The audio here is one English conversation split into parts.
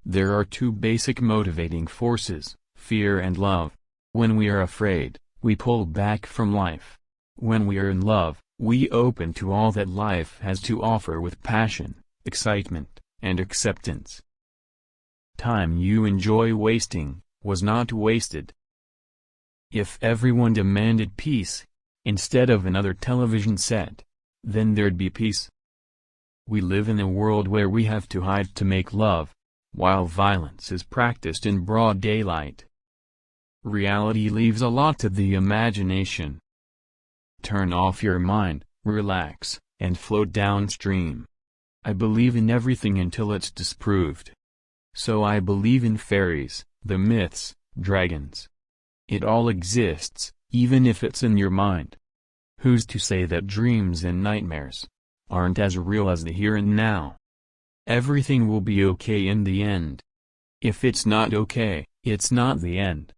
There are two basic motivating forces, fear and love. When we are afraid, we pull back from life. When we are in love, we open to all that life has to offer with passion, excitement, and acceptance. Time you enjoy wasting, was not wasted. If everyone demanded peace, instead of another television set, then there'd be peace. We live in a world where we have to hide to make love, while violence is practiced in broad daylight. Reality leaves a lot to the imagination. Turn off your mind, relax, and float downstream. I believe in everything until it's disproved. So I believe in fairies, the myths, dragons. It all exists, even if it's in your mind. Who's to say that dreams and nightmares aren't as real as the here and now? Everything will be okay in the end. If it's not okay, it's not the end.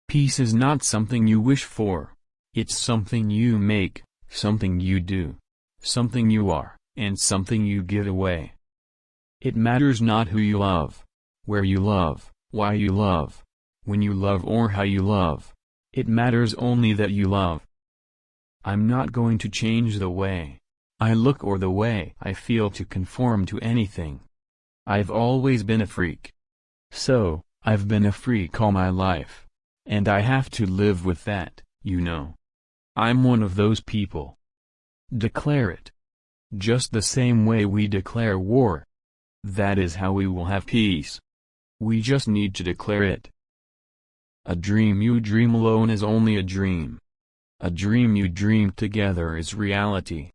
Peace is not something you wish for. It's something you make, something you do, something you are, and something you give away. It matters not who you love, where you love, why you love, when you love or how you love. It matters only that you love. I'm not going to change the way I look or the way I feel to conform to anything. I've always been a freak. So, I've been a freak all my life. And I have to live with that, you know. I'm one of those people. Declare it. Just the same way we declare war. That is how we will have peace. We just need to declare it. A dream you dream alone is only a dream. A dream you dream together is reality.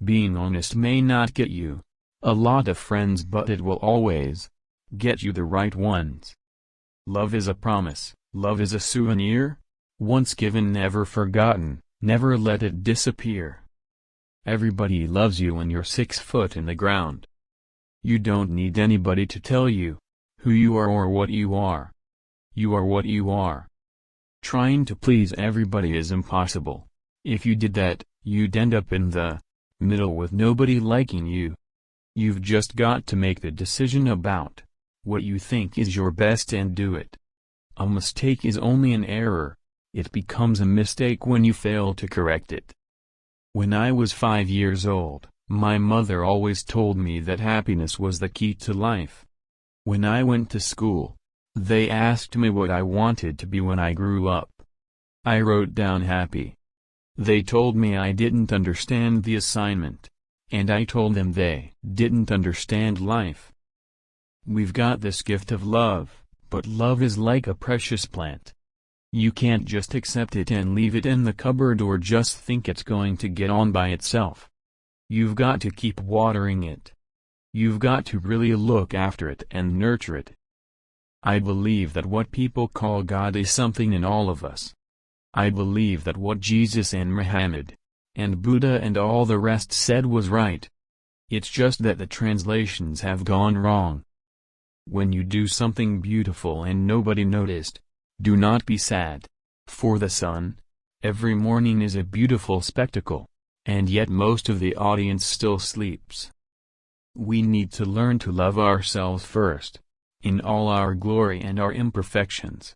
Being honest may not get you a lot of friends, but it will always get you the right ones. Love is a promise, love is a souvenir. Once given, never forgotten, never let it disappear. Everybody loves you when you're 6 foot in the ground. You don't need anybody to tell you who you are or what you are. You are what you are. Trying to please everybody is impossible. If you did that, you'd end up in the middle with nobody liking you. You've just got to make the decision about what you think is your best and do it. A mistake is only an error. It becomes a mistake when you fail to correct it. When I was 5 years old, my mother always told me that happiness was the key to life. When I went to school, they asked me what I wanted to be when I grew up. I wrote down happy. They told me I didn't understand the assignment, and I told them they didn't understand life. We've got this gift of love, but love is like a precious plant. You can't just accept it and leave it in the cupboard or just think it's going to get on by itself. You've got to keep watering it. You've got to really look after it and nurture it. I believe that what people call God is something in all of us. I believe that what Jesus and Muhammad, and Buddha and all the rest said was right. It's just that the translations have gone wrong. When you do something beautiful and nobody noticed, do not be sad. For the sun, every morning is a beautiful spectacle, and yet most of the audience still sleeps. We need to learn to love ourselves first, in all our glory and our imperfections.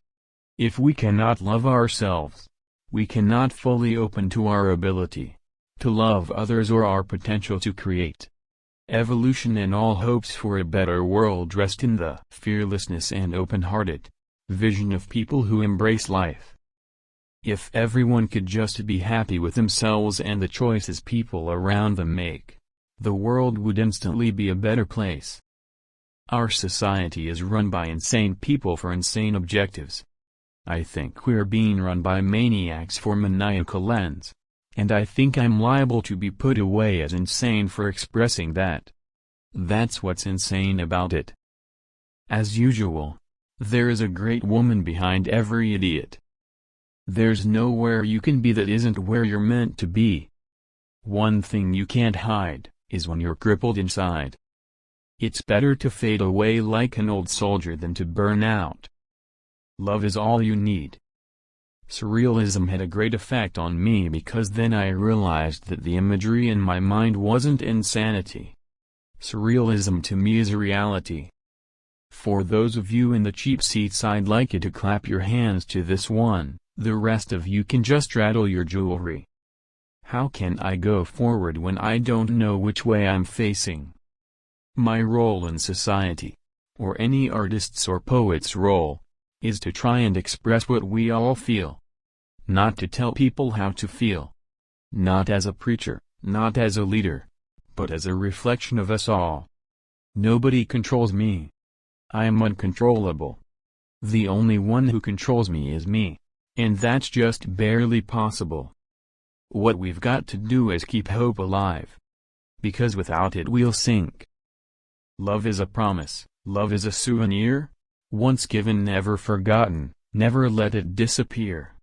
If we cannot love ourselves, we cannot fully open to our ability to love others or our potential to create. Evolution and all hopes for a better world rest in the fearlessness and open-hearted vision of people who embrace life. If everyone could just be happy with themselves and the choices people around them make, the world would instantly be a better place. Our society is run by insane people for insane objectives. I think we're being run by maniacs for maniacal ends, and I think I'm liable to be put away as insane for expressing that. That's what's insane about it. As usual, there is a great woman behind every idiot. There's nowhere you can be that isn't where you're meant to be. One thing you can't hide is when you're crippled inside. It's better to fade away like an old soldier than to burn out. Love is all you need. Surrealism had a great effect on me because then I realized that the imagery in my mind wasn't insanity. Surrealism to me is reality. For those of you in the cheap seats, I'd like you to clap your hands to this one, the rest of you can just rattle your jewelry. How can I go forward when I don't know which way I'm facing? My role in society, or any artist's or poet's role, is to try and express what we all feel. Not to tell people how to feel. Not as a preacher, not as a leader, but as a reflection of us all. Nobody controls me. I am uncontrollable. The only one who controls me is me, and that's just barely possible. What we've got to do is keep hope alive. Because without it we'll sink. Love is a promise, love is a souvenir, once given never forgotten, never let it disappear.